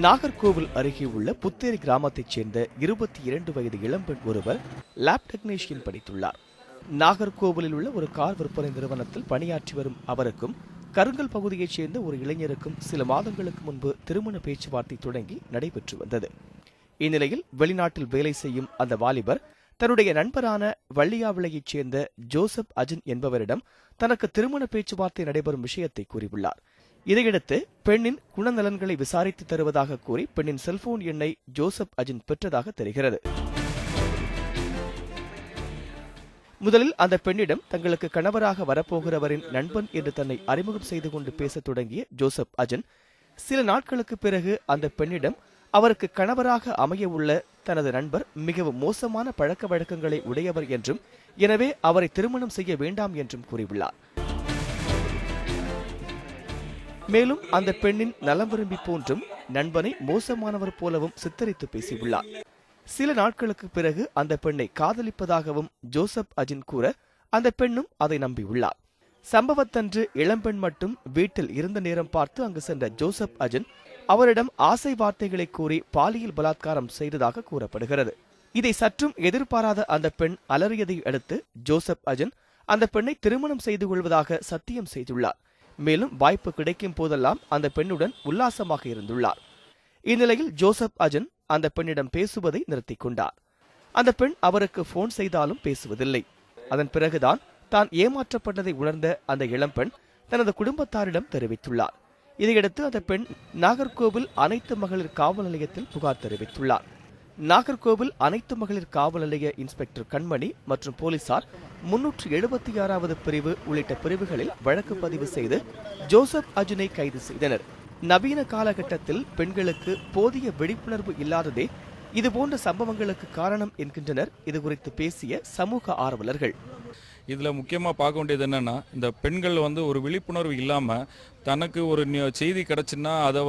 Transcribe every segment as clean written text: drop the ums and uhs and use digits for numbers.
நாகர்கோவில் அருகே உள்ள புத்தேரி கிராமத்தைச் சேர்ந்த 22 வயது இளம்பெண் ஒருவர் லேப் டெக்னீஷியன் படித்துள்ளார். நாகர்கோவிலில் உள்ள ஒரு கார் விற்பனை நிறுவனத்தில் பணியாற்றி வரும் அவருக்கும் கருங்கல் பகுதியைச் சேர்ந்த ஒரு இளைஞருக்கும் சில மாதங்களுக்கு முன்பு திருமண பேச்சுவார்த்தை தொடங்கி நடைபெற்று வந்தது. இந்நிலையில் வெளிநாட்டில் வேலை செய்யும் அந்த வாலிபர் தன்னுடைய நண்பரான வள்ளியாவிளையைச் சேர்ந்த ஜோசப் அஜன் என்பவரிடம் தனக்கு திருமண பேச்சுவார்த்தை நடைபெறும் விஷயத்தை கூறியுள்ளார். இதையடுத்து பெண்ணின் குணநலன்களை விசாரித்து தருவதாக கூறி பெண்ணின் செல்போன் எண்ணை ஜோசப் அஜன் பெற்றதாக தெரிகிறது. முதலில் அந்த பெண்ணிடம் தங்களுக்கு கணவராக வரப்போகிறவரின் நண்பன் என்று தன்னை அறிமுகம் செய்து கொண்டு பேசத் தொடங்கிய ஜோசப் அஜன் சில நாட்களுக்கு பிறகு அந்த பெண்ணிடம் அவருக்கு கணவராக அமைய உள்ள தனது நண்பர் மிகவும் மோசமான பழக்க வழக்கங்களை உடையவர் என்றும் எனவே அவரை திருமணம் செய்ய வேண்டாம் என்றும் கூறியுள்ளார். மேலும் அந்த பெண்ணின் நலம் விரும்பி போன்றும் நண்பனை மோசமானவர் போலவும் சித்தரித்து பேசியுள்ளார். சில நாட்களுக்கு பிறகு அந்த பெண்ணை காதலிப்பதாகவும் ஜோசப் அஜின் கூற அந்த பெண்ணும் அதை நம்பியுள்ளார். சம்பவத்தன்று இளம்பெண் மட்டும் வீட்டில் இருந்த நேரம் பார்த்து அங்கு சென்ற ஜோசப் அஜின் அவரிடம் ஆசை வார்த்தைகளை கூறி பாலியல் பலாத்காரம் செய்ததாக கூறப்படுகிறது. இதை சற்றும் எதிர்பாராத அந்த பெண் அலறியதை அடுத்து ஜோசப் அஜின் அந்த பெண்ணை திருமணம் செய்து கொள்வதாக சத்தியம் செய்துள்ளார். மேலும் வாய்ப்பு கிடைக்கும் போதெல்லாம் அந்த பெண்ணுடன் உல்லாசமாக இருந்துள்ளார். இந்நிலையில் ஜோசப் அஜன் அந்த பெண்ணிடம் பேசுவதை நிறுத்திக் கொண்டார். அந்த பெண் அவருக்கு போன் செய்தாலும் பேசுவதில்லை. அதன் பிறகுதான் தான் ஏமாற்றப்பட்டதை உணர்ந்த அந்த இளம்பெண் தனது குடும்பத்தாரிடம் தெரிவித்துள்ளார். இதையடுத்து அந்த பெண் நாகர்கோவில் அனைத்து மகளிர் காவல் நிலையத்தில் புகார் தெரிவித்துள்ளார். நாகர்கோவில் அனைத்து மகளிர் காவல் நிலைய இன்ஸ்பெக்டர் கண்மணி மற்றும் போலீசார் 376வது பிரிவு உள்ளிட்ட பிரிவுகளில் வழக்கு பதிவு செய்து ஜோசப் அஜனை கைது செய்தனர். நவீன காலகட்டத்தில் பெண்களுக்கு போதிய விழிப்புணர்வு இல்லாததே இதுபோன்ற சம்பவங்களுக்கு காரணம் என்கின்றனர் இதுகுறித்து பேசிய சமூக ஆர்வலர்கள். இதில் முக்கியமாக பார்க்க வேண்டியது என்னென்னா, இந்த பெண்கள் ஒரு விழிப்புணர்வு இல்லாமல் தனக்கு ஒரு செய்தி கிடச்சுன்னா அதை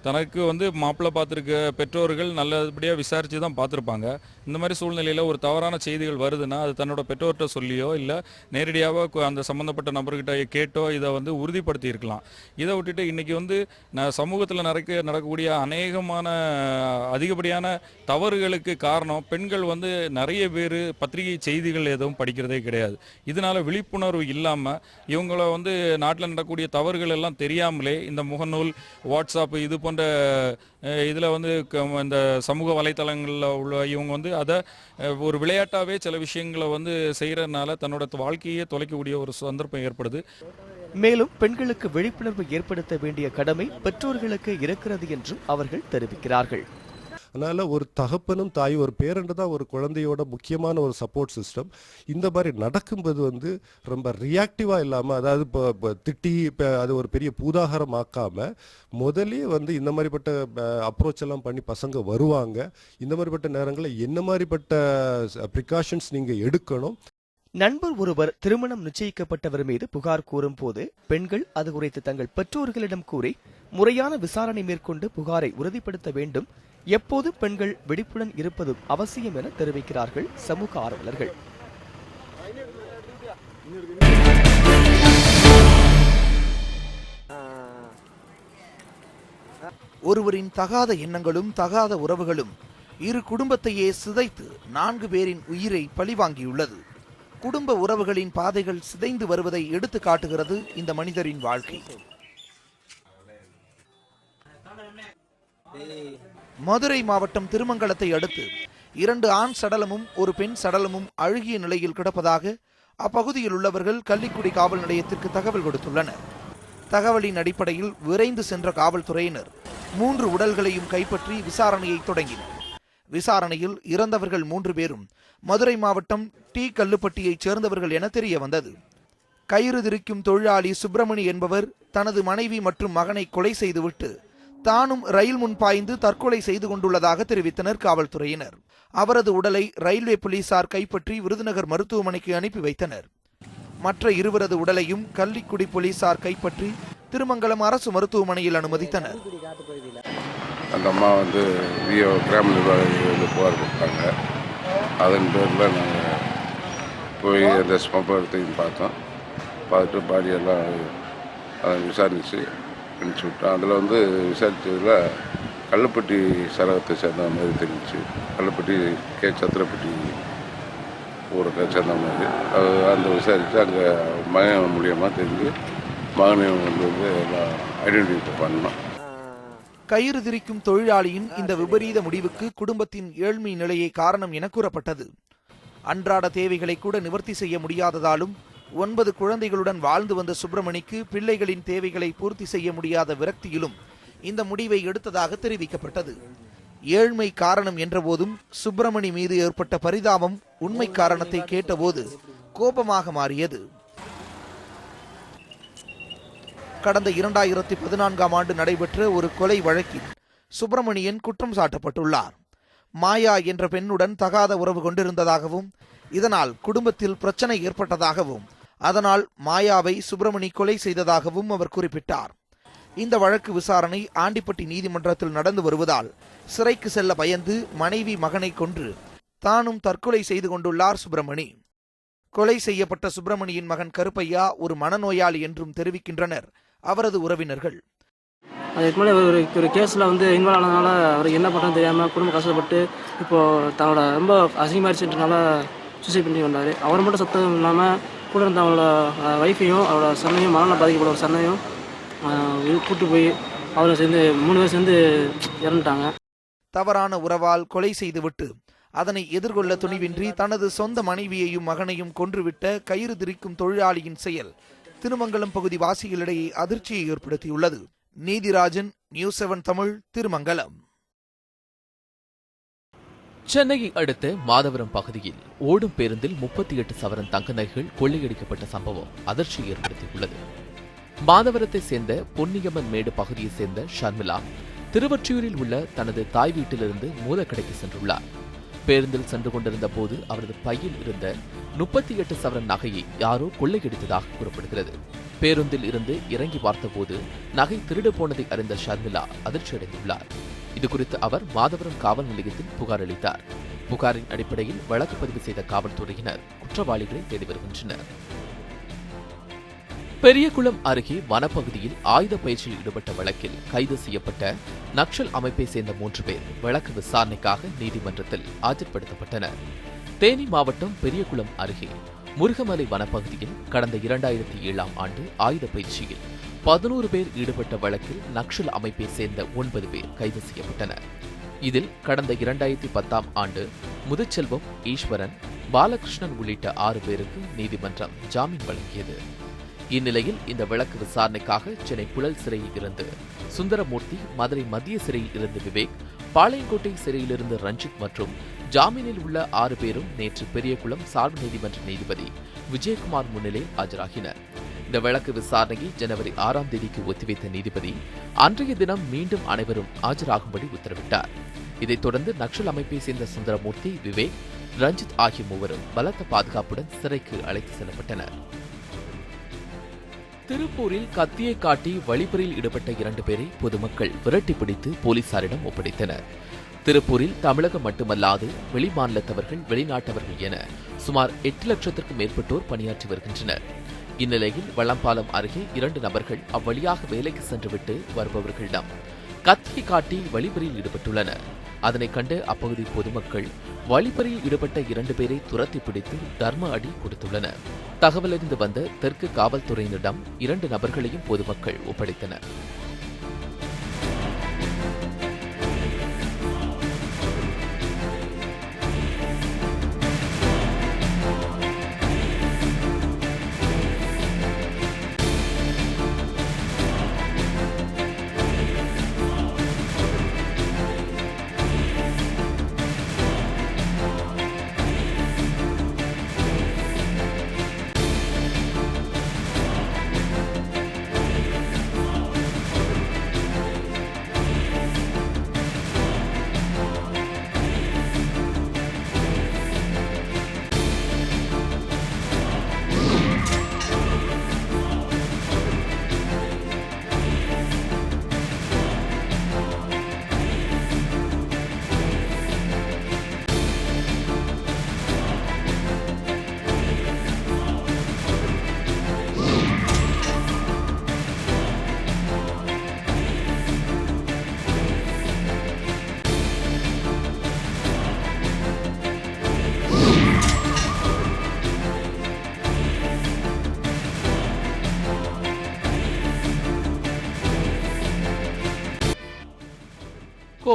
தனக்கு மாப்பிள்ளை பார்த்துருக்க பெற்றோர்கள் நல்லபடியாக விசாரித்து தான் பார்த்துருப்பாங்க. இந்த மாதிரி சூழ்நிலையில் ஒரு தவறான செய்திகள் வருதுன்னா அது தன்னோட பெற்றோர்கிட்ட சொல்லியோ இல்லை நேரடியாக அந்த சம்மந்தப்பட்ட நபர்கிட்ட கேட்டோ இதை உறுதிப்படுத்தி இருக்கலாம். இதை விட்டுட்டு இன்றைக்கி சமூகத்தில் நடக்கக்கூடிய அதிகப்படியான தவறுகளுக்கு காரணம் பெண்கள் நிறைய பேர் பத்திரிகை செய்திகள் எதுவும் படிக்கிறதே கிடையாது. இதனால விழிப்புணர்வு இல்லாமல் இவங்கள நாட்டில் நடக்கக்கூடிய தவறுகள் எல்லாம் தெரியாமலே இந்த முகநூல், வாட்ஸ்அப் இது போன்ற இதில் இந்த சமூக வலைத்தளங்களில் உள்ள இவங்க அதை ஒரு விளையாட்டாகவே சில விஷயங்களை செய்கிறதுனால தன்னோட வாழ்க்கையே தொலைக்கக்கூடிய ஒரு சந்தர்ப்பம் ஏற்படுது. மேலும் பெண்களுக்கு விழிப்புணர்வு ஏற்படுத்த வேண்டிய கடமை பெற்றோர்களுக்கு இருக்கிறது என்றும் அவர்கள் தெரிவிக்கிறார்கள். அதனால் ஒரு தகப்பனும் தாய் ஒரு பேரண்ட் தான் ஒரு குழந்தையோட முக்கியமான ஒரு சப்போர்ட் சிஸ்டம். இந்த மாதிரி நடக்கும்போது ரொம்ப ரியாக்டிவாக இல்லாமல், அதாவது இப்போ திட்டி அது ஒரு பெரிய பூதாகாரம் ஆக்காமல் முதலே இந்த மாதிரிப்பட்ட அப்ரோச் எல்லாம் பண்ணி பசங்க வருவாங்க. இந்த மாதிரிப்பட்ட நேரங்களில் என்ன மாதிரிப்பட்ட ப்ரிகாஷன்ஸ் நீங்கள் எடுக்கணும். நண்பர் ஒருவர் திருமணம் நிச்சயிக்கப்பட்டவர் மீது புகார் கூறும் போது பெண்கள் அது குறித்து தங்கள் பெற்றோர்களிடம் கூறி முறையான விசாரணை மேற்கொண்டு புகாரை உறுதிப்படுத்த வேண்டும். எப்போது பெண்கள் விழிப்புடன் இருப்பதும் அவசியம் என தெரிவிக்கிறார்கள் சமூக ஆர்வலர்கள். ஒருவரின் தகாத எண்ணங்களும் தகாத உறவுகளும் இரு குடும்பத்தையே சிதைத்து 4 பேரின் உயிரை பழிவாங்கியுள்ளது. குடும்ப உறவுகளின் பாதைகள் சிதைந்து வருவதை எடுத்து காட்டுகிறது இந்த மனிதரின் வாழ்க்கை. மதுரை மாவட்டம் திருமங்கலத்தை அடுத்து 2 ஆண் சடலமும் ஒரு பெண் சடலமும் அழுகிய நிலையில் கிடப்பதாக அப்பகுதியில் உள்ளவர்கள் கள்ளிக்குடி காவல் நிலையத்திற்கு தகவல் கொடுத்துள்ளனர். தகவலின் அடிப்படையில் விரைந்து சென்ற காவல்துறையினர் 3 உடல்களையும் கைப்பற்றி விசாரணையை தொடங்கினர். விசாரணையில் இறந்தவர்கள் 3 பேரும் மதுரை மாவட்டம் டி கல்லுப்பட்டியைச் சேர்ந்தவர்கள் என தெரிய வந்தது. கயிறு திரிக்கும் தொழிலாளி சுப்பிரமணி என்பவர் தனது மனைவி மற்றும் மகனை கொலை செய்துவிட்டு தானும் ரயில் முன் பாய்ந்து தற்கொலை செய்து கொண்டுள்ளதாக தெரிவித்தனர் காவல்துறையினர். அவரது உடலை ரயில்வே போலீசார் கைப்பற்றி விருதுநகர் மருத்துவமனைக்கு அனுப்பி வைத்தனர். மற்ற 2 உடலையும் கள்ளிக்குடி போலீசார் கைப்பற்றி திருமங்கலம் அரசு மருத்துவமனையில் அனுமதித்தனர். அந்த அம்மா விஓ கிராம நிர்வாகிகள் புகார் கொடுத்தாங்க. அதன் பேரில் நாங்கள் போய் அந்த சம்பவத்தையும் பார்த்துட்டு பாடியெல்லாம் அதை விசாரித்து அனுப்பிச்சி விட்டோம். அதில் விசாரித்ததில் கள்ளப்பட்டி சரகத்தை சேர்ந்த மாதிரி தெரிஞ்சிச்சு. கள்ளப்பட்டி சத்திரப்பட்டி ஊரை சேர்ந்த மாதிரி அந்த விசாரித்து அங்கே மகன் மூலியமாக தெரிஞ்சு மகனையும் வந்து எல்லாம் ஐடென்டிஃபை பண்ணோம். கயிறு திரிக்கும் தொழிலாளியின் இந்த விபரீத முடிவுக்கு குடும்பத்தின் ஏழ்மை நிலையே காரணம் என கூறப்பட்டது. அன்றாட தேவைகளை கூட நிவர்த்தி செய்ய முடியாததாலும் 9 குழந்தைகளுடன் வாழ்ந்து வந்த சுப்பிரமணிக்கு பிள்ளைகளின் தேவைகளை பூர்த்தி செய்ய முடியாத விரக்தியிலும் இந்த முடிவை எடுத்ததாக தெரிவிக்கப்பட்டது. ஏழ்மை காரணம் என்றபோதும் சுப்பிரமணி மீது ஏற்பட்ட பரிதாபம் உண்மை காரணத்தை கேட்டபோது கோபமாக மாறியது. கடந்த 2014ஆம் ஆண்டு நடைபெற்ற ஒரு கொலை வழக்கில் சுப்பிரமணியன் குற்றம் சாட்டப்பட்டுள்ளார். மாயா என்ற பெண்ணுடன் தகாத உறவு கொண்டிருந்ததாகவும் இதனால் குடும்பத்தில் பிரச்சனை ஏற்பட்டதாகவும் அதனால் மாயாவை சுப்பிரமணி கொலை செய்ததாகவும் அவர் குறிப்பிட்டார். இந்த வழக்கு விசாரணை ஆண்டிப்பட்டி நீதிமன்றத்தில் நடந்து வருவதால் சிறைக்கு செல்ல பயந்து மனைவி மகனை கொன்று தானும் தற்கொலை செய்து கொண்டுள்ளார் சுப்பிரமணி. கொலை செய்யப்பட்ட சுப்பிரமணியின் மகன் கருப்பையா ஒரு மனநோயாளி என்றும் தெரிவிக்கின்றனர் அவரது உறவினர்கள். அதுக்கு முன்னாடி ஒரு கேஸில் வந்து இன்வால்வ் ஆனதுனால அவருக்கு என்ன பண்ணுறது தெரியாமல் குடும்பம் கஷ்டப்பட்டு இப்போது தன்னோட ரொம்ப அசிங்கமாகிடுச்சுன்றனால சூசைட் பண்ணி வந்தார். அவர் மட்டும் சத்தம் இல்லாமல் கூட இருந்த அவங்களோட ஒய்ஃபையும் அவரோட சன்னையும் மனநல பாதிக்கப்பட்ட ஒரு சன்னையும் கூட்டு போய் அவரை சேர்ந்து 3 பேர் சேர்ந்து இறந்துட்டாங்க. தவறான உறவால் கொலை செய்துவிட்டு அதனை எதிர்கொள்ள துணிவின்றி தனது சொந்த மனைவியையும் மகனையும் கொன்றுவிட்ட கயிறு திரிக்கும் தொழிலாளியின் செயல் திருமங்கலம் பகுதி வாசிகளிடையே அதிர்ச்சியை ஏற்படுத்தியுள்ளது. நீதிராஜன், நியூஸ் 7 தமிழ், திருமங்கலம். சென்னையை அடுத்த மாதவரம் பகுதியில் ஓடும் பேருந்தில் 38 சவரன் தங்க நகைகள் கொள்ளையடிக்கப்பட்ட சம்பவம் அதிர்ச்சியை ஏற்படுத்தியுள்ளது. மாதவரத்தை சேர்ந்த பொன்னியம்மன் மேடு பகுதியைச் சேர்ந்த ஷர்மிளா திருவொற்றியூரில் உள்ள தனது தாய் வீட்டிலிருந்து மூலக்கடைக்கு சென்றுள்ளார். பேருந்தில் சென்று கொண்டிருந்த போது அவரது பையில் இருந்த 38 சவரன் நகையை யாரோ கொள்ளையடித்ததாக கூறப்படுகிறது. பேருந்தில் இருந்து இறங்கி பார்த்தபோது நகை திருடு போனதை அறிந்த ஷர்மிளா அதிர்ச்சியடைந்துள்ளார். இதுகுறித்து அவர் மாதவரம் காவல் நிலையத்தில் புகார் அளித்தார். புகாரின் அடிப்படையில் வழக்கு பதிவு செய்த காவல்துறையினர் குற்றவாளிகளை தேடி வருகின்றனர். பெரியகுளம் அருகே வனப்பகுதியில் ஆயுத பயிற்சியில் ஈடுபட்ட வழக்கில் கைது செய்யப்பட்ட நக்சல் அமைப்பை சேர்ந்த 3 பேர் வழக்கு விசாரணைக்காக நீதிமன்றத்தில் ஆஜர்படுத்தப்பட்டனர். தேனி மாவட்டம் பெரியகுளம் அருகே முருகமலை வனப்பகுதியில் கடந்த 2007ஆம் ஆண்டு ஆயுத பயிற்சியில் 11 பேர் ஈடுபட்ட வழக்கில் நக்சல் அமைப்பை சேர்ந்த 9 பேர் கைது செய்யப்பட்டனர். இதில் கடந்த 2010ஆம் ஆண்டு முதுச்செல்வம், ஈஸ்வரன், பாலகிருஷ்ணன் உள்ளிட்ட 6 பேருக்கு நீதிமன்றம் ஜாமீன் வழங்கியது. இந்நிலையில் இந்த வழக்கு விசாரணைக்காக சென்னை புழல் சிறையில் இருந்து சுந்தரமூர்த்தி, மதுரை மத்திய சிறையில் இருந்து விவேக், பாளையங்கோட்டை சிறையிலிருந்து ரஞ்சித் மற்றும் ஜாமீனில் உள்ள 6 பேரும் நேற்று பெரியகுளம் சார்பு நீதிமன்ற நீதிபதி விஜயகுமார் முன்னிலையில் ஆஜராகினர். இந்த வழக்கு விசாரணையை ஜனவரி 6ஆம் தேதிக்கு ஒத்திவைத்த நீதிபதி அன்றைய தினம் மீண்டும் அனைவரும் ஆஜராகும்படி உத்தரவிட்டார். இதைத் தொடர்ந்து நக்சல் அமைப்பை சேர்ந்த சுந்தரமூர்த்தி, விவேக், ரஞ்சித் ஆகிய 3 பலத்த பாதுகாப்புடன் சிறைக்கு அழைத்து செல்லப்பட்டனர். திருப்பூரில் கத்தியை காட்டி வழிப்பறியில் ஈடுபட்ட 2 பேரை பொதுமக்கள் விரட்டி பிடித்து போலீசாரிடம் ஒப்படைத்தனர். திருப்பூரில் தமிழகம் மட்டுமல்லாது வெளிமாநிலத்தவர்கள், வெளிநாட்டவர்கள் என சுமார் 8 லட்சத்திற்கும் மேற்பட்டோர் பணியாற்றி வருகின்றனர். இந்நிலையில் வளம்பாலம் அருகே 2 நபர்கள் அவ்வழியாக வேலைக்கு சென்றுவிட்டு வருபவர்களிடம் கத்தியை காட்டி வழிப்பறியில் ஈடுபட்டுள்ளனர். அதனை கண்டு அப்பகுதி பொதுமக்கள் வழிப்பறியில் ஈடுபட்ட 2 பேரை துரத்தி பிடித்து தர்ம அடி கொடுத்துள்ளனர். தகவலறிந்து வந்த தெற்கு காவல்துறையினரிடம் 2 நபர்களையும் பொதுமக்கள் ஒப்படைத்தனர்.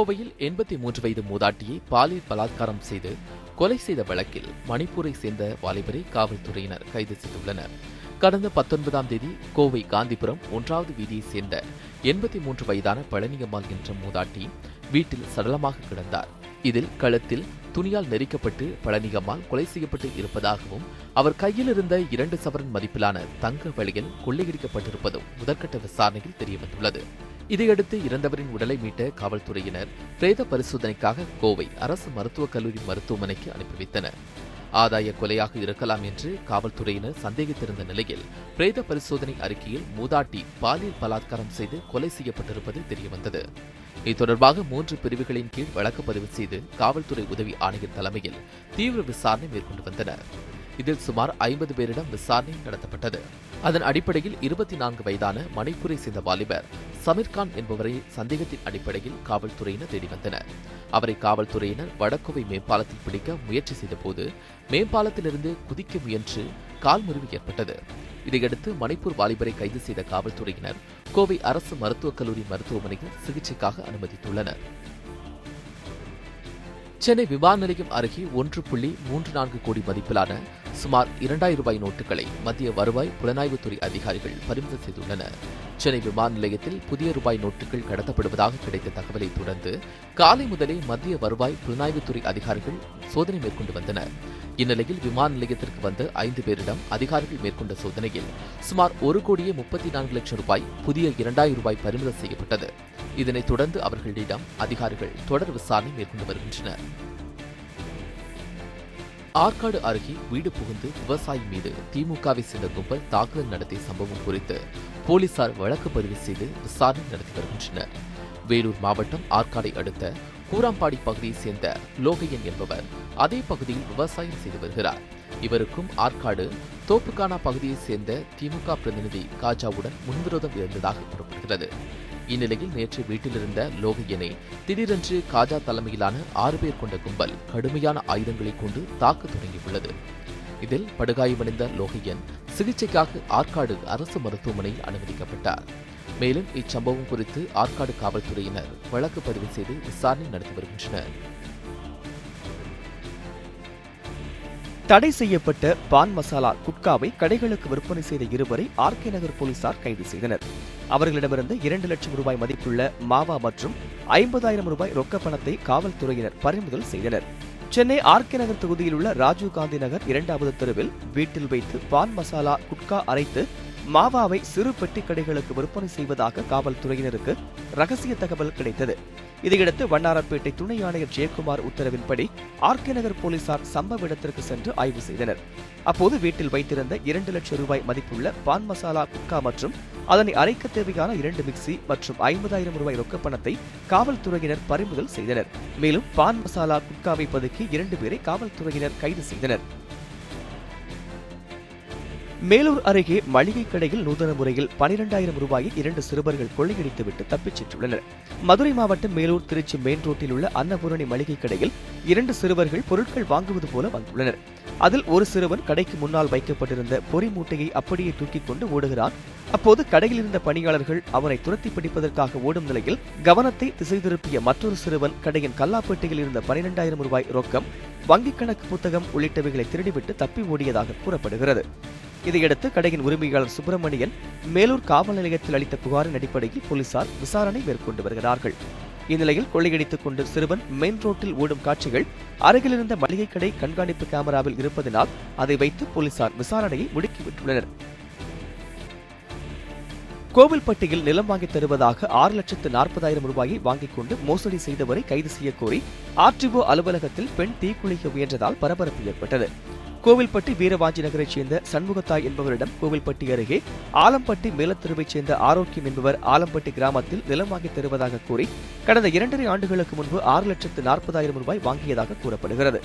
கோவையில் 83 வயது மூதாட்டியை பாலியல் பலாத்காரம் செய்து கொலை செய்த வழக்கில் மணிப்பூரை சேர்ந்த வாலிபரை காவல்துறையினர் கைது செய்துள்ளனர். கடந்த 19ஆம் தேதி கோவை காந்திபுரம் 1வது வீதியைச் சேர்ந்த 83 வயதான பழனியம்மாள் என்ற மூதாட்டி வீட்டில் சடலமாக கிடந்தார். இதில் கழுத்தில் துணியால் நெரிக்கப்பட்டு பழனியம்மாள் கொலை செய்யப்பட்டு இருப்பதாகவும் அவர் கையில் இருந்த 2 சவரன் மதிப்பிலான தங்க வளையல் கொள்ளையடிக்கப்பட்டிருப்பதும் முதற்கட்ட விசாரணையில் தெரியவந்துள்ளது. இதையடுத்து இறந்தவரின் உடலை மீட்ட காவல்துறையினர் பிரேத பரிசோதனைக்காக கோவை அரசு மருத்துவக் கல்லூரி மருத்துவமனைக்கு அனுப்பி வைத்தனர். ஆதாய கொலையாக இருக்கலாம் என்று காவல்துறையினர் சந்தேகித்திருந்த நிலையில் பிரேத பரிசோதனை அறிக்கையில் மூதாட்டி பாலியல் பலாத்காரம் செய்து கொலை செய்யப்பட்டிருப்பது தெரியவந்தது. இது தொடர்பாக 3 பிரிவுகளின் கீழ் வழக்கு பதிவு செய்து காவல்துறை உதவி ஆணையர் தலைமையில் தீவிர விசாரணை மேற்கொண்டு வந்தனர். இதில் சுமார் 50 பேரிடம் விசாரணை நடத்தப்பட்டது. அதன் அடிப்படையில் 24 வயதான மணிப்பூரை சேர்ந்த வாலிபர் சமீர்கான் என்பவரை சந்தேகத்தின் அடிப்படையில் காவல்துறையினர் தேடி வந்தனர். அவரை காவல்துறையினர் வடகோவை மேம்பாலத்தில் பிடிக்க முயற்சி செய்தபோது மேம்பாலத்திலிருந்து குதிக்க முயன்று கால் முறிவு ஏற்பட்டது. இதையடுத்து மணிப்பூர் வாலிபரை கைது செய்த காவல்துறையினர் கோவை அரசு மருத்துவக் கல்லூரி மருத்துவமனையில் சிகிச்சைக்காக அனுமதித்துள்ளனர். சென்னை விமான நிலையம் அருகே 1.34 கோடி மதிப்பிலான சுமார் 2000 ரூபாய் நோட்டுகளை மத்திய வருவாய் புலனாய்வுத்துறை அதிகாரிகள் பறிமுதல் செய்துள்ளனர். சென்னை விமான நிலையத்தில் புதிய ரூபாய் நோட்டுகள் கடத்தப்படுவதாக கிடைத்த தகவலை தொடர்ந்து காலை முதலே மத்திய வருவாய் புலனாய்வுத்துறை அதிகாரிகள் சோதனை மேற்கொண்டு வந்தனர். இந்நிலையில் விமான நிலையத்திற்கு வந்த 5 பேரிடம் அதிகாரிகள் மேற்கொண்ட சோதனையில் சுமார் 1,34,00,000 ரூபாய் புதிய 2000 ரூபாய் பறிமுதல் செய்யப்பட்டது. இதனைத் தொடர்ந்து அவர்களிடம் அதிகாரிகள் தொடர் விசாரணை மேற்கொண்டு வருகின்றனர். ஆற்காடு அருகே வீடு புகுந்து விவசாயி மீது திமுகவை சேர்ந்த கும்பல் தாக்குதல் நடத்திய சம்பவம் குறித்து போலீசார் வழக்கு பதிவு செய்து விசாரணை நடத்தி வருகின்றனர். வேலூர் மாவட்டம் ஆற்காடை அடுத்த கூராம்பாடி பகுதியைச் சேர்ந்த லோகையன் என்பவர் அதே பகுதியில் விவசாயம் செய்து வருகிறார். இவருக்கும் ஆற்காடு தோப்புக்கானா பகுதியைச் சேர்ந்த திமுக பிரதிநிதி காஜாவுடன் முன்விரோதம் இருந்ததாக கூறப்படுகிறது. இந்நிலையில் நேற்று வீட்டிலிருந்த லோகையனை திடீரென்று காஜா தலைமையிலான 6 பேர் கொண்ட கும்பல் கடுமையான ஆயுதங்களை கொண்டு தாக்க தொடங்கியுள்ளது. இதில் படுகாயமடைந்த லோகையன் சிகிச்சைக்காக ஆற்காடு அரசு மருத்துவமனையில் அனுமதிக்கப்பட்டார். மேலும் இச்சம்பவம் குறித்து ஆற்காடு காவல்துறையினர் வழக்கு பதிவு செய்து விசாரணை நடத்தி வருகின்றனர். தடை செய்யப்பட்ட பான் மசாலா குட்காவை கடைகளுக்கு விற்பனை செய்த 2 பேரை ஆர்கே நகர் போலீசார் கைது செய்தனர். அவர்களிடமிருந்து 2 லட்சம் ரூபாய் மதிப்புள்ள மாவா மற்றும் 50,000 ரூபாய் ரொக்க பணத்தை காவல்துறையினர் பறிமுதல் செய்தனர். சென்னை ஆர்கே நகர் தொகுதியில் உள்ள ராஜீவ் காந்தி நகர் 2வது தெருவில் வீட்டில் வைத்து பான் மசாலா குட்கா அரைத்து மாவாவை சிறு பெட்டி கடைகளுக்கு விற்பனை செய்வதாக காவல்துறையினருக்கு ரகசிய தகவல் கிடைத்தது. இதையடுத்து வண்ணாரப்பேட்டை துணை ஆணையர் ஜெயக்குமார் உத்தரவின்படி ஆர்கே நகர் போலீசார் சம்பவ இடத்திற்கு சென்று ஆய்வு செய்தனர். அப்போது வீட்டில் வைத்திருந்த 2 லட்சம் ரூபாய் மதிப்புள்ள பான் மசாலா குட்கா மற்றும் அதனை அரைக்க தேவையான 2 மிக்சி மற்றும் 50,000 ரூபாய் ரொக்க பணத்தை காவல்துறையினர் பறிமுதல் செய்தனர். மேலும் பான் மசாலா குட்காவை பதுக்கி 2 பேரை காவல்துறையினர் கைது செய்தனர். மேலூர் அருகே மளிகை கடையில் நூதன முறையில் 12,000 ரூபாயை 2 சிறுவர்கள் கொள்ளையடித்துவிட்டு தப்பிச் சென்றுள்ளனர். மதுரை மாவட்டம் மேலூர் திருச்சி மெயின் ரோட்டில் உள்ள அன்னபூரணி மளிகை கடையில் 2 சிறுவர்கள் பொருட்கள் வாங்குவது போல வந்துள்ளனர். அதில் ஒரு சிறுவன் கடைக்கு முன்னால் வைக்கப்பட்டிருந்த பொறி மூட்டையை அப்படியே தூக்கிக் கொண்டு ஓடுகிறான். அப்போது கடையில் இருந்த பணியாளர்கள் அவனை துரத்தி பிடிப்பதற்காக ஓடும் நிலையில் கவனத்தை திசை திருப்பிய மற்றொரு சிறுவன் கடையின் கல்லாப்பேட்டையில் இருந்த 12,000 ரூபாய் ரொக்கம், வங்கிக் கணக்கு புத்தகம் உள்ளிட்டவைகளை திருடிவிட்டு தப்பி ஓடியதாக கூறப்படுகிறது. இதையடுத்து கடையின் உரிமையாளர் சுப்பிரமணியன் மேலூர் காவல் நிலையத்தில் அளித்த புகாரின் அடிப்படையில் போலீசார் விசாரணை மேற்கொண்டு வருகிறார்கள். இந்நிலையில் கொள்ளையடித்துக் கொண்டு சிறுவன் மெயின் ரோட்டில் ஓடும் காட்சிகள் அருகில் இருந்த மளிகை கடை கண்காணிப்பு கேமராவில் இருப்பதனால் அதை வைத்து போலீசார் விசாரணையை முடுக்கிவிட்டுள்ளனர். கோவில்பட்டியில் நிலம் வாங்கித் தருவதாக 6,40,000 ரூபாயை வாங்கிக் கொண்டு மோசடி செய்தவரை கைது செய்யக்கோரி ஆர்டிஓ அலுவலகத்தில் பெண் தீக்குளிக்க முயன்றதால் பரபரப்பு ஏற்பட்டது. கோவில்பட்டி வீரவாஞ்சி நகரைச் சேர்ந்த சண்முகத்தாய் என்பவரிடம் கோவில்பட்டி அருகே ஆலம்பட்டி மேலத்தெருவைச் சேர்ந்த ஆரோக்கியம் என்பவர் ஆலம்பட்டி கிராமத்தில் நிலம் வாங்கித் தருவதாக கூறி கடந்த 2.5 ஆண்டுகளுக்கு முன்பு 6,40,000 ரூபாய் வாங்கியதாக கூறப்படுகிறது.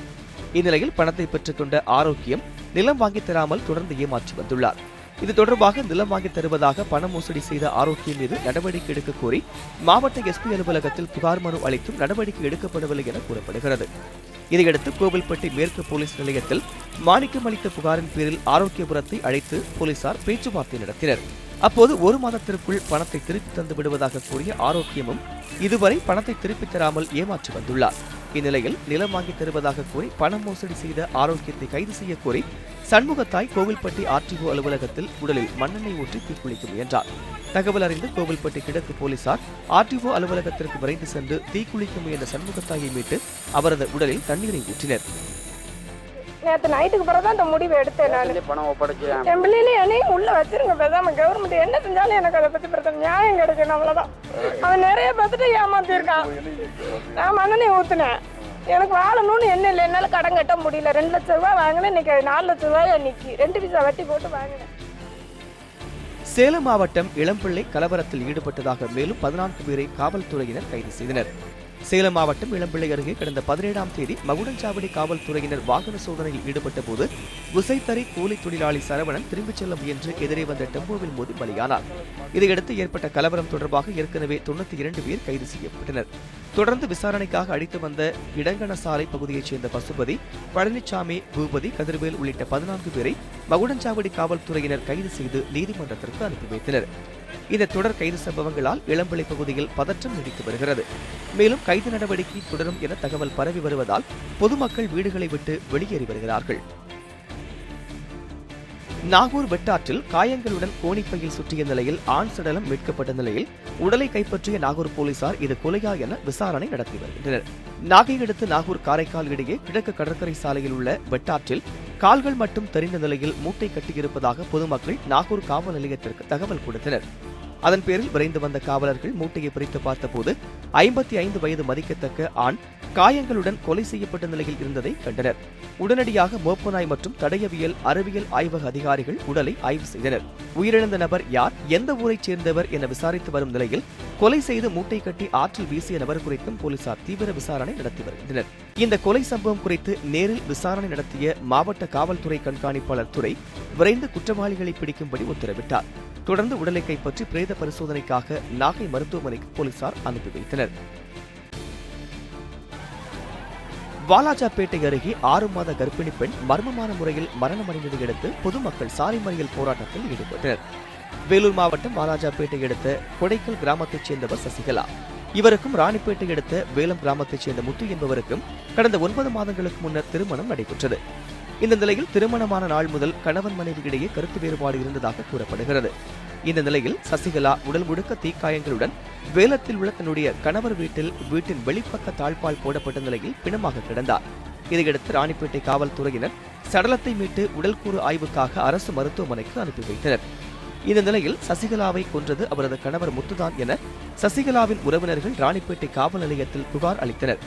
இந்நிலையில் பணத்தை பெற்றுக்கொண்ட ஆரோக்கியம் நிலம் வாங்கித் தராமல் தொடர்ந்து ஏமாற்றி வந்துள்ளார். இது தொடர்பாக நிலம் வாங்கித் தருவதாக பண மோசடி செய்த ஆரோக்கியம் மீது நடவடிக்கை எடுக்க கோரி மாவட்ட எஸ்பி அலுவலகத்தில் புகார் மனு அளித்தும் நடவடிக்கை எடுக்கப்படவில்லை என கூறப்படுகிறது. இதையடுத்து கோவில்பட்டி மேற்கு போலீஸ் நிலையத்தில் மாணிக்கம் அளித்த புகாரின் பேரில் ஆரோக்கியபுரத்தை அழைத்து போலீசார் பேச்சுவார்த்தை நடத்தினர். அப்போது 1 மாதத்திற்குள் பணத்தை திருப்பி தந்து விடுவதாக கூறிய ஆரோக்கியமும் இதுவரை பணத்தை திருப்பித் தராமல் ஏமாற்றி வந்துள்ளார். இந்நிலையில் நிலம் வாங்கி தருவதாக கூறி பண மோசடி செய்த ஆரோக்கியத்தை கைது செய்ய கோரி சண்முகத்தாய் கோவில்பட்டி RTO அலுவலகத்தில் உடலில் மண்ணெண்ணெய் ஊற்றி தீக்குளிக்க முயன்றார். தகவல் அறிந்து கோவில்பட்டி கிழக்கு போலீசார் RTO அலுவலகத்திற்கு விரைந்து சென்று தீக்குளிக்க முயன்ற சண்முகத்தாயை மீட்டு அவரது உடலில் தண்ணீரை ஊற்றினர். நேற்று நைட்டுக்கு பிறகு தான் இந்த முடிவை எடுத்தேன். நான் என் பிள்ளையில என்னையும் உள்ள வச்சிருங்க, பேசாம கவர்மெண்ட் என்ன செஞ்சாலும் எனக்கு அதை பத்தி பிரச்சனை நியாயம் கிடைக்கணும், அவ்வளவுதான். அவன் நிறைய பேத்துட்டு ஏமாத்திருக்கான். நான் மண்ணெண்ணெய் ஊத்துனேன், எனக்கு வாழணும்னு என்ன இல்லை, என்னால கடன் கட்ட முடியல. 2 லட்சம் ரூபாய் வாங்கினேன், இன்னைக்கு 4 லட்சம் ரூபாய் அன்னைக்கு 2 பைசா வட்டி போட்டு வாங்கினேன். சேலம் மாவட்டம் இளம்பிள்ளை கலவரத்தில் ஈடுபட்டதாக மேலும் 14 பேரை காவல்துறையினர் கைது செய்தனர். சேலம் மாவட்டம் இளம்பிள்ளை அருகே கடந்த 17ஆம் தேதி மகுடஞ்சாவடி காவல்துறையினர் வாகன சோதனையில் ஈடுபட்ட போது விசைத்தறி கூலி தொழிலாளி சரவணன் திரும்பிச் செல்ல முயன்று எதிரே வந்த டெம்போவில் மோதி பலியானார். இதையடுத்து ஏற்பட்ட கலவரம் தொடர்பாக ஏற்கனவே 92 பேர் கைது செய்யப்பட்டனர். தொடர்ந்து விசாரணைக்காக அழைத்து வந்த இடங்கணசாலை பகுதியைச் சேர்ந்த பசுபதி, பழனிசாமி, பூபதி, கதிர்வேல் உள்ளிட்ட 14 பேரை மகுடஞ்சாவடி காவல்துறையினர் கைது செய்து நீதிமன்றத்திற்கு அனுப்பி வைத்தனர். இந்த தொடர் கைது சம்பவங்களால் இளம்பிள்ளை பகுதியில் பதற்றம் நீடித்து வருகிறது. மேலும் கைது நடவடிக்கை தொடரும் என தகவல் பரவி வருவதால் பொதுமக்கள் வீடுகளை விட்டு வெளியேறி வருகிறார்கள். நாகூர் வெட்டாற்றில் காயங்களுடன் கோணிப்பையில் சுற்றிய நிலையில் ஆண் சடலம் மீட்கப்பட்ட நிலையில் உடலை கைப்பற்றிய நாகூர் போலீசார் இது கொலையா என விசாரணை நடத்தி வருகின்றனர். நாகை அடுத்து நாகூர் காரைக்கால் இடையே கிழக்கு கடற்கரை சாலையில் உள்ள வெட்டாற்றில் கால்கள் மட்டும் தெரிந்த நிலையில் மூட்டை கட்டியிருப்பதாக பொதுமக்கள் நாகூர் காவல் நிலையத்திற்கு தகவல் கொடுத்தனர். அதன் பேரில் விரைந்து வந்த காவலர்கள் மூட்டையை பிரித்து பார்த்தபோது 55 வயது மதிக்கத்தக்க ஆண் காயங்களுடன் கொலை செய்யப்பட்ட நிலையில் இருந்ததை கண்டனர். உடனடியாக மோப்பநாய் மற்றும் தடயவியல் அறிவியல் ஆய்வக அதிகாரிகள் உடலை ஆய்வு செய்தனர். உயிரிழந்த நபர் யார், எந்த ஊரைச் சேர்ந்தவர் என விசாரித்து வரும் நிலையில் கொலை செய்து மூட்டை கட்டி ஆற்றில் வீசிய நபர் குறித்தும் போலீசார் தீவிர விசாரணை நடத்தி வருகின்றனர். இந்த கொலை சம்பவம் குறித்து நேரில் விசாரணை நடத்திய மாவட்ட காவல்துறை கண்காணிப்பாளர் துரை விரைந்து குற்றவாளிகளை பிடிக்கும்படி உத்தரவிட்டார். தொடர்ந்து உடலை கைப்பற்றி பிரேத பரிசோதனைக்காக நாகை மருத்துவமனைக்கு போலீசார் அனுப்பி வைத்தனர். வாலாஜாபேட்டை அருகே 6 மாத கர்ப்பிணி பெண் மர்மமான முறையில் மரணமடைந்ததை அடுத்து பொதுமக்கள் சாலை மறியல் போராட்டத்தில் ஈடுபட்டனர். வேலூர் மாவட்டம் வாலாஜாபேட்டை அடுத்த கொடைக்கல் கிராமத்தைச் சேர்ந்தவர் சசிகலா. இவருக்கும் ராணிப்பேட்டை அடுத்த வேலம் கிராமத்தைச் சேர்ந்த முத்து என்பவருக்கும் கடந்த 9 மாதங்களுக்கு முன்னர் திருமணம் நடைபெற்றது. இந்த நிலையில் திருமணமான நாள் முதல் கணவன் மனைவி இடையே கருத்து வேறுபாடு இருந்ததாக கூறப்படுகிறது. இந்த நிலையில் சசிகலா உடல் முழுக்க தீக்காயங்களுடன் வேலத்தில் உள்ள தன்னுடைய கணவர் வீட்டின் வெளிப்பக்க தாழ்பால் போடப்பட்ட நிலையில் பிணமாக கிடந்தார். இதையடுத்து ராணிப்பேட்டை காவல்துறையினர் சடலத்தை மீட்டு உடல்கூறு ஆய்வுக்காக அரசு மருத்துவமனைக்கு அனுப்பி வைத்தனர். இந்த நிலையில் சசிகலாவை கொன்றது அவரது கணவர் முத்துதான் என சசிகலாவின் உறவினர்கள் ராணிப்பேட்டை காவல் நிலையத்தில் புகார் அளித்தனர்.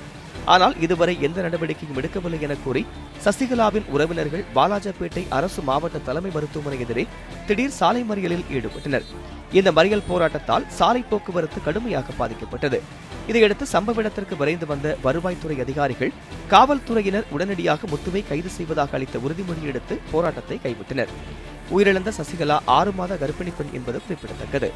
ஆனால் இதுவரை எந்த நடவடிக்கையும் எடுக்கவில்லை என கூறி சசிகலாவின் உறவினர்கள் வாலாஜாபேட்டை அரசு மாவட்ட தலைமை மருத்துவமனை எதிரே திடீர் சாலை மறியலில் ஈடுபட்டனர். இந்த மறியல் போராட்டத்தால் சாலை போக்குவரத்து கடுமையாக பாதிக்கப்பட்டது. இதையடுத்து சம்பவ இடத்திற்கு விரைந்து வந்த வருவாய்த்துறை அதிகாரிகள் காவல்துறையினர் உடனடியாக முத்துவை கைது செய்வதாக அளித்த உறுதிமொழி எடுத்து போராட்டத்தை கைவிட்டனர். உயிரிழந்த சசிகலா 6 மாத கர்ப்பிணி பெண் என்பது குறிப்பிடத்தக்கது.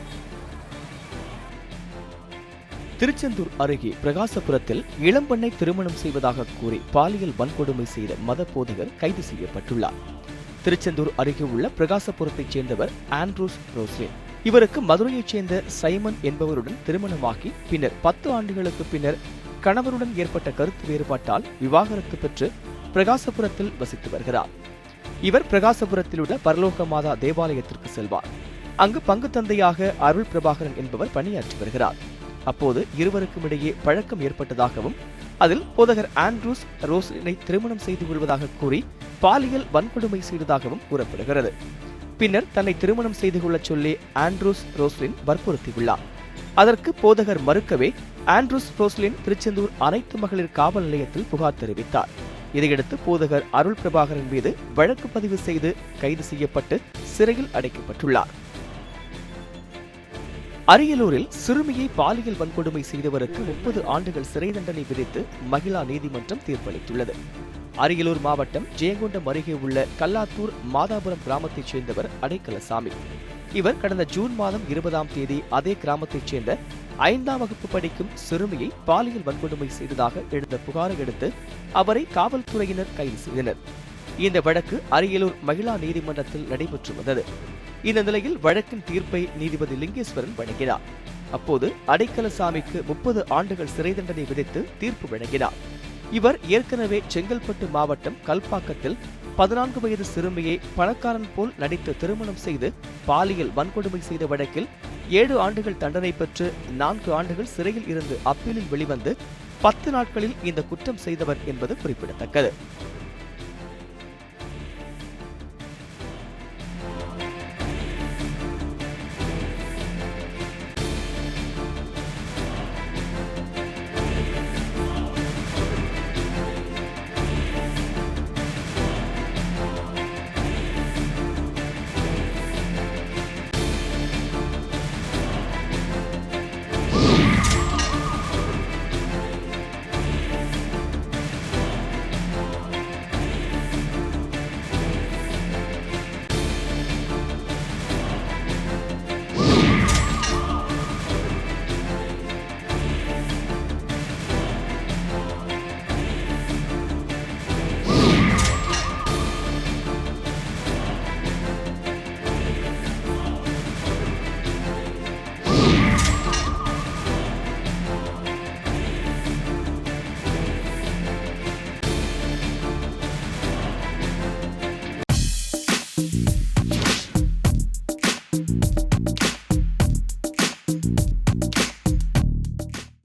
திருச்செந்தூர் அருகே பிரகாசபுரத்தில் இளம்பெண்ணை திருமணம் செய்வதாக கூறி பாலியல் வன்கொடுமை செய்த மத போதகர் கைது செய்யப்பட்டுள்ளார். திருச்செந்தூர் அருகே உள்ள பிரகாசபுரத்தைச் சேர்ந்தவர் ஆண்ட்ரூஸ் ரோஸ்லின். இவருக்கு மதுரையைச் சேர்ந்த சைமன் என்பவருடன் திருமணமாகி பின்னர் 10 ஆண்டுகளுக்கு பின்னர் கணவருடன் ஏற்பட்ட கருத்து வேறுபாட்டால் விவாகரத்து பெற்று பிரகாசபுரத்தில் வசித்து வருகிறார். இவர் பிரகாசபுரத்தில் உள்ள பரலோக மாதா தேவாலயத்திற்கு செல்வார். அங்கு பங்கு தந்தையாக அருள் பிரபாகரன் என்பவர் பணியாற்றி வருகிறார். அப்போது இருவருக்கும் இடையே பழக்கம் ஏற்பட்டதாகவும் அதில் போதகர் ஆண்ட்ரூஸ் ரோஸ்லினை திருமணம் செய்து கொள்வதாக கூறி பாலியல் வன்கொடுமை செய்ததாகவும் கூறப்படுகிறது. பின்னர் தன்னை திருமணம் செய்து கொள்ள சொல்லி ஆண்ட்ரூஸ் ரோஸ்லின் வற்புறுத்தியுள்ளார். அதற்கு போதகர் மறுக்கவே ஆண்ட்ரூஸ் ரோஸ்லின் திருச்செந்தூர் அனைத்து மகளிர் காவல் நிலையத்தில் புகார் தெரிவித்தார். இதையடுத்து போதகர் அருள் பிரபாகரன் மீது வழக்கு பதிவு செய்து கைது செய்யப்பட்டு சிறையில் அடைக்கப்பட்டுள்ளார். அரியலூரில் சிறுமியை பாலியல் வன்கொடுமை செய்தவருக்கு 30 ஆண்டுகள் சிறை தண்டனை விதித்து மகிழா நீதிமன்றம் தீர்ப்பளித்துள்ளது. அரியலூர் மாவட்டம் ஜெயங்கொண்டம் அருகே உள்ள கல்லாத்தூர் மாதாபுரம் கிராமத்தைச் சேர்ந்தவர் அடைக்கலசாமி. இவர் கடந்த ஜூன் மாதம் 20ஆம் தேதி அதே கிராமத்தைச் சேர்ந்த 5ஆம் வகுப்பு படிக்கும் சிறுமியை பாலியல் வன்கொடுமை செய்ததாக எழுந்த புகாரை அடுத்து அவரை காவல்துறையினர் கைது செய்தனர். இந்த வழக்கு அரியலூர் மகிழா நீதிமன்றத்தில் நடைபெற்று வந்தது. இந்த நிலையில் வழக்கின் தீர்ப்பை நீதிபதி லிங்கேஸ்வரன் வழங்கினார். அப்போது அடைக்கலசாமிக்கு 30 ஆண்டுகள் சிறை தண்டனை விதித்து தீர்ப்பு வழங்கினார். இவர் ஏற்கனவே செங்கல்பட்டு மாவட்டம் கல்பாக்கத்தில் 14 வயது சிறுமியை பணக்காரன் போல் நடித்து திருமணம் செய்து பாலியல் வன்கொடுமை செய்த வழக்கில் 7 ஆண்டுகள் தண்டனை பெற்று 4 ஆண்டுகள் சிறையில் இருந்து அப்பீலில் வெளிவந்து 10 நாட்களில் இந்த குற்றம் செய்தவர் என்பது குறிப்பிடத்தக்கது.